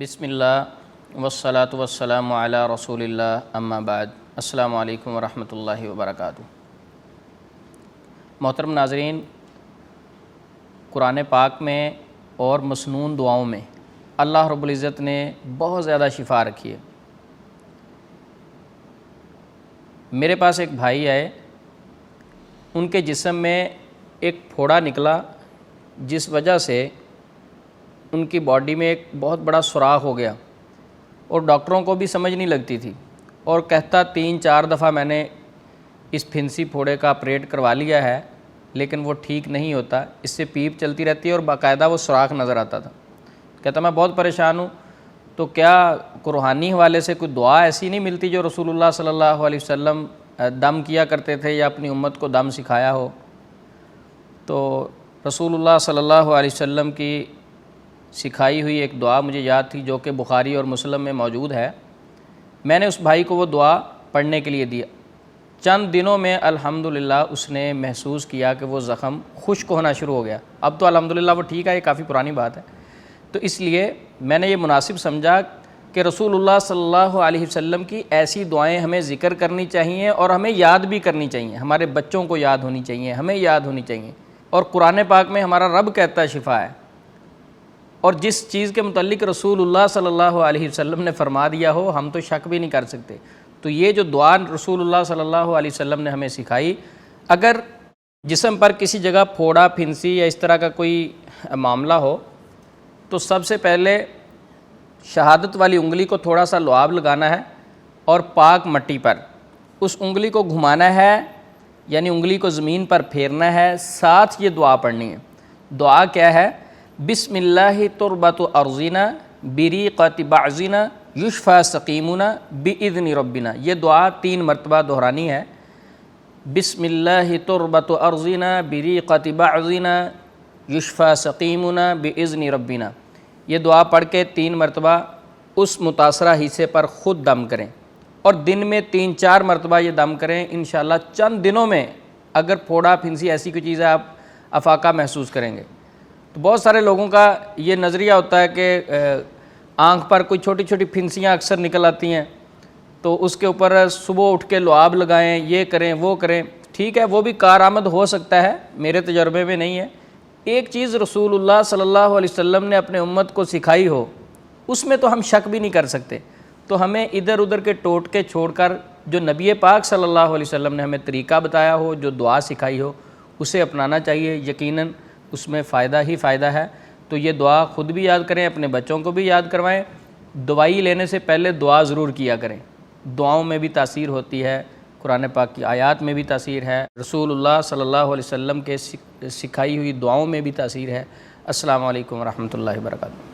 بسم اللہ والصلاة والسلام علی رسول اللہ اما بعد۔ السلام علیکم ورحمۃ اللہ وبرکاتہ۔ محترم ناظرین، قرآن پاک میں اور مسنون دعاؤں میں اللہ رب العزت نے بہت زیادہ شفا رکھی ہے۔ میرے پاس ایک بھائی آئے، ان کے جسم میں ایک پھوڑا نکلا جس وجہ سے ان کی باڈی میں ایک بہت بڑا سوراخ ہو گیا، اور ڈاکٹروں کو بھی سمجھ نہیں لگتی تھی، اور کہتا 3-4 دفعہ میں نے اس پھنسی پھوڑے کا آپریٹ کروا لیا ہے لیکن وہ ٹھیک نہیں ہوتا، اس سے پیپ چلتی رہتی ہے اور باقاعدہ وہ سوراخ نظر آتا تھا۔ کہتا میں بہت پریشان ہوں، تو کیا روحانی حوالے سے کوئی دعا ایسی نہیں ملتی جو رسول اللہ صلی اللہ علیہ وسلم دم کیا کرتے تھے یا اپنی امت کو دم سکھایا ہو؟ تو رسول اللہ صلی اللہ علیہ وسلم کی سکھائی ہوئی ایک دعا مجھے یاد تھی جو کہ بخاری اور مسلم میں موجود ہے۔ میں نے اس بھائی کو وہ دعا پڑھنے کے لیے دیا۔ چند دنوں میں الحمدللہ اس نے محسوس کیا کہ وہ زخم خشک ہونا شروع ہو گیا۔ اب تو الحمدللہ وہ ٹھیک ہے، یہ کافی پرانی بات ہے۔ تو اس لیے میں نے یہ مناسب سمجھا کہ رسول اللہ صلی اللہ علیہ وسلم کی ایسی دعائیں ہمیں ذکر کرنی چاہیے اور ہمیں یاد بھی کرنی چاہیے، ہمارے بچوں کو یاد ہونی چاہیے، ہمیں یاد ہونی چاہیے۔ اور قرآن پاک میں ہمارا رب کہتا ہے شفا ہے، اور جس چیز کے متعلق رسول اللہ صلی اللہ علیہ وسلم نے فرما دیا ہو ہم تو شک بھی نہیں کر سکتے۔ تو یہ جو دعا رسول اللہ صلی اللہ علیہ وسلم نے ہمیں سکھائی، اگر جسم پر کسی جگہ پھوڑا، پھنسی یا اس طرح کا کوئی معاملہ ہو تو سب سے پہلے شہادت والی انگلی کو تھوڑا سا لعاب لگانا ہے اور پاک مٹی پر اس انگلی کو گھمانا ہے، یعنی انگلی کو زمین پر پھیرنا ہے، ساتھ یہ دعا پڑھنی ہے۔ دعا کیا ہے؟ بسم اللہ تربت ارضنا بریقت بعضنا یشفى سقیمنا باذن ربنا۔ یہ دعا 3 مرتبہ دہرانی ہے۔ بسم اللہ تربت ارضنا بریقت بعضنا یشفى سقیمنا باذن ربنا۔ یہ دعا پڑھ کے 3 مرتبہ اس متاثرہ حصے پر خود دم کریں، اور دن میں 3-4 مرتبہ یہ دم کریں۔ انشاءاللہ چند دنوں میں اگر پھوڑا، پھنسی ایسی کوئی چیز ہے آپ افاقہ محسوس کریں گے۔ تو بہت سارے لوگوں کا یہ نظریہ ہوتا ہے کہ آنکھ پر کوئی چھوٹی چھوٹی پھنسیاں اکثر نکل آتی ہیں، تو اس کے اوپر صبح اٹھ کے لعاب لگائیں، یہ کریں وہ کریں۔ ٹھیک ہے، وہ بھی کارآمد ہو سکتا ہے، میرے تجربے میں نہیں ہے۔ ایک چیز رسول اللہ صلی اللہ علیہ وسلم نے اپنے امت کو سکھائی ہو، اس میں تو ہم شک بھی نہیں کر سکتے۔ تو ہمیں ادھر ادھر کے ٹوٹکے چھوڑ کر جو نبی پاک صلی اللہ علیہ وسلم نے ہمیں طریقہ بتایا ہو، جو دعا سکھائی ہو، اسے اپنانا چاہیے۔ یقیناً اس میں فائدہ ہی فائدہ ہے۔ تو یہ دعا خود بھی یاد کریں، اپنے بچوں کو بھی یاد کروائیں۔ دوائی لینے سے پہلے دعا ضرور کیا کریں۔ دعاؤں میں بھی تاثیر ہوتی ہے، قرآن پاک کی آیات میں بھی تاثیر ہے، رسول اللہ صلی اللہ علیہ وسلم کے سکھائی ہوئی دعاؤں میں بھی تاثیر ہے۔ السلام علیکم ورحمۃ اللہ وبرکاتہ۔